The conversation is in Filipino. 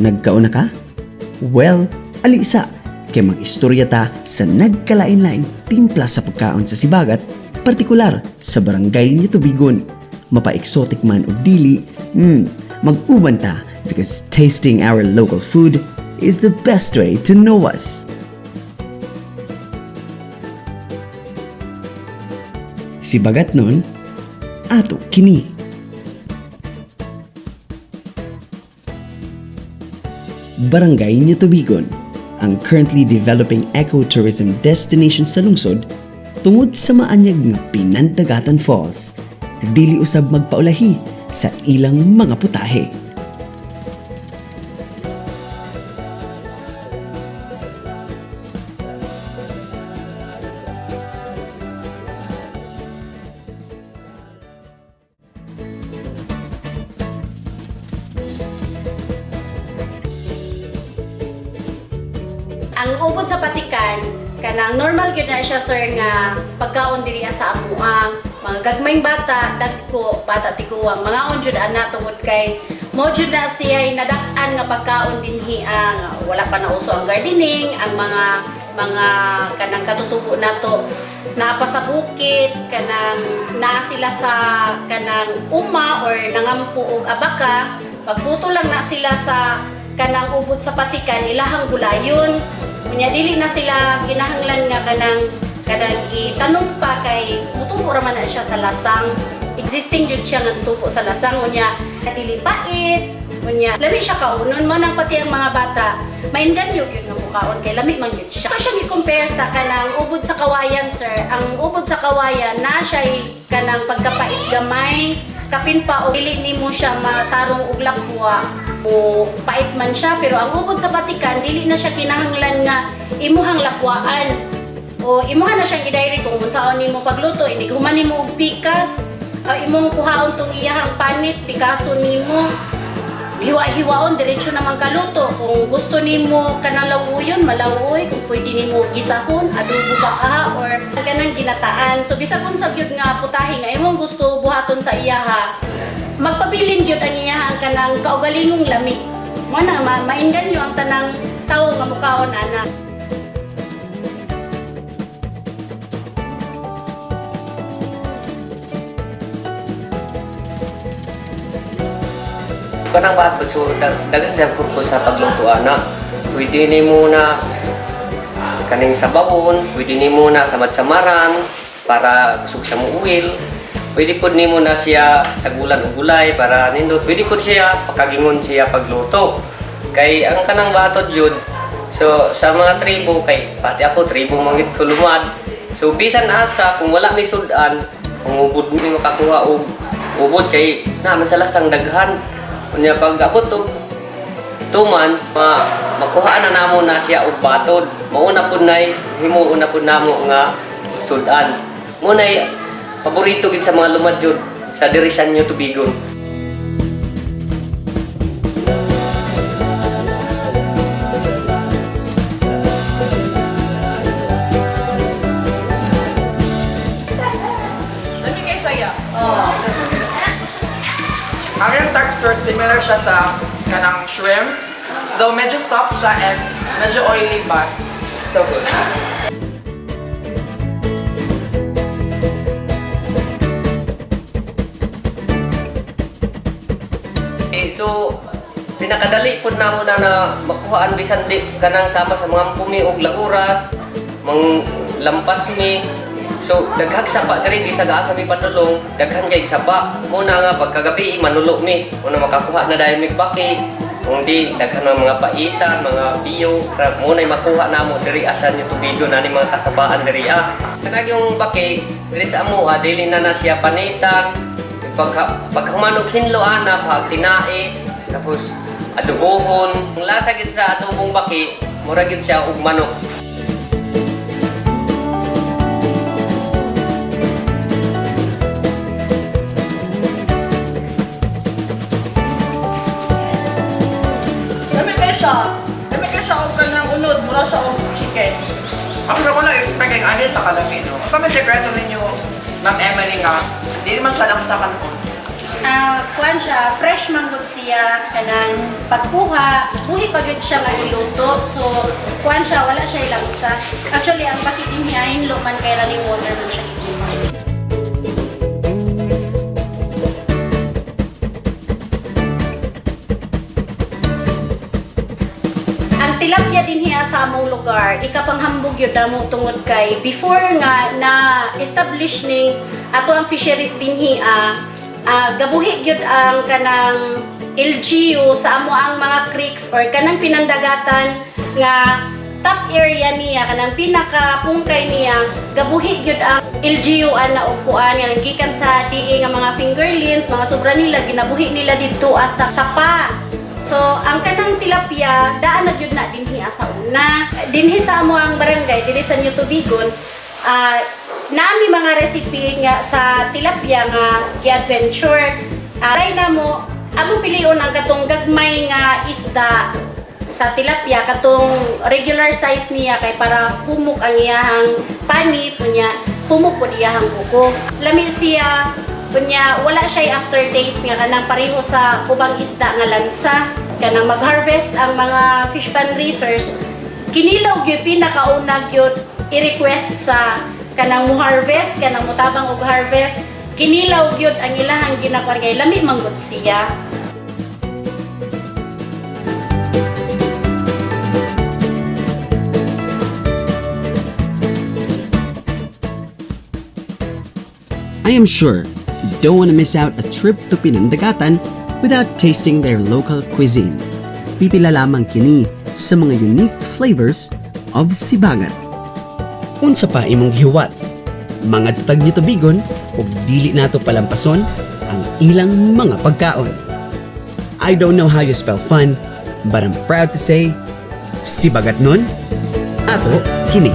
Nagkauna ka? Well, alisa, kay mag-istorya ta sa nagkalain-laing timpla sa pagkaon sa Sibagat, partikular sa barangay ni Tubigon. Mapa-exotic man o dili, mag-uban ta because tasting our local food is the best way to know us. Sibagat nun, ato kini. Barangay ni Tubigon, ang currently developing ecotourism destination sa lungsod tungod sa maanyag nga Pinandagatan Falls, dili usab magpaulahi sa ilang mga putahe. Ang ubod sa patikan, kanang normal gyud na siya sir nga pagkaon diri sa amuang mga gagmayng bata, dagko, bata tiguang, mga unjud ana tungod kay mo jud na siya nadak-an nga pagkaon dinhi ang wala pa na uso ang gardening, ang mga kanang katutubo nato naa pa sa bukid, kanang naa sila sa kanang uma or nangampu og abaka, pagputo lang na sila sa kanang ubod sa patikan ilahang gulayon. Kunya dili na sila kinahanglan nga kanang itanong pa kay mutubo ra man na siya sa lasang. Existing jud siya nga tubo sa lasang unya dili pait. Unya lami siya kaunon mo nang pati ang mga bata. Mainganyo gyud nga mukaon kay lami man gyud siya. Siya gi-compare sa kanang ubod sa kawayan sir. Ang ubod sa kawayan na siya kanang pagkapait gamay. Kapin pa o dili nimo siya matarong og lakwa. O pait man siya pero ang ubod sa patikan dili na siya kinahanglan nga imuhang lakwaan o imuha na siyang i-direct kung unsaon nimo pagluto ini human nimo og pikas imong kuhaon tong iyahang panit pikaso nimo hiwa-hiwaon diretso naman kaluto kung gusto nimo kanang lawuyon malawuy kung pwede nimo gisahon adobo ba ka or kanang ginataan so bisag unsa gyud nga putahe nga imong gusto buhaton sa iyaha magpabilin gyud ang iyahang kanang kaugalingong lami. Mo na mainganyo ang tanang tawo nga mukaon ana. Kanang bato so dagan sa purpose sa pagluto ana. Pwede nimo na kaning sabawon, pwede nimo na samad-samaran para kusog siya mo uwil. Pwede po nimo na siya sa gulan o gulay para nindot. Pwede po siya pagkagingon siya pagluto. Kay ang kanang batod yun. So sa mga tribo kay pati ako tribo mangit ko lumad. So bisan asa kung wala may sudan, kung ubod mi makakuha og ubod kay naman sa lasang daghan. Kunya pag abot og 2 months makuha na namo na siya og batod. Mauna pud nay himuon na pud namo nga sudan. Munay paborito gid sa mga lumadjod sa diri sa New Tubigon. Lami kay saya. Ang yung texture similar siya sa kanang shrimp, though medyo soft siya and medyo oily but so good. So pinakadali pud namo na makuhaan bisan di kanang sama sa mga pumi og laguras, mang lampas mi. So daghag sapa diri bisag asa mi padulong, daghan kay sapa. Muna nga pagkagabi manulo mi, una makakuha na dayon mi baki. Kung di daghan ng mga paitan, mga biyo, muna makuha namo diri asa ni Tubigon ani mga kasabaan diri Kanang yung baki diri sa amo dili na siya panitan. Paghumanog hinlo ana pag tinae tapos adobohon ang lasa gid sa adobong baki mura gid siya og manok. Lami kay siya og kanang unod mura siya og chicken. Ako ko lang expect ang anil takalami no. Sa may sekreto ninyo ng Emily nga, hindi naman siya lang sa kanon. Kuan siya, fresh manggod siya, kanang pagkuha, buhi pa gyud siya nga iluto. So, kuan siya, wala siya ilang isa. Actually, ang bakit din niya, hinlo man kay running water man siya. Ang tilapia din hiya sa among lugar, ikapanghambog yun damo tungod kay before nga na establish ning ato ang fisheries din hiya, gabuhi gyud ang kanang LGU sa amo ang mga creeks or kanang pinandagatan nga top area niya, kanang pinakapungkay niya, gabuhi gyud ang LGU ana og kuan nga gikan sa DA nga mga fingerlings, mga sobra nila ginabuhi nila didto sa sapa. So, ang kanang tilapia, daan na gyud na dinhi sa una. Dinhi sa amo ang barangay, dili sa New Tubigon, nami mga recipe nga sa tilapia nga i-adventure. Try na mo, among pilion ang katong gagmay nga isda sa tilapia, katong regular size niya kay para humok ang iyahang panit, kunya humok po iyahang buko. Lami siya, kunya wala siya aftertaste nga kanang pareho sa ubang isda nga lansa. Kanang mag-harvest ang mga fish pan raisers, kinilaw gyud pinakauna gyud i-request sa kanang mo harvest, kanang mutabang og harvest, kinilaw gyud ang ilahang ginakuan kay lami manggod siya. I am sure you don't want to miss out a trip to Pinandagatan without tasting their local cuisine. Pipila lamang kini sa mga unique flavors of Sibagat. Unsa pa imong gihuwat? Mga tutag ni Tubigon ug dili nato palampason ang ilang mga pagkaon. I don't know how you spell fun, but I'm proud to say Sibagat nun, ato kini.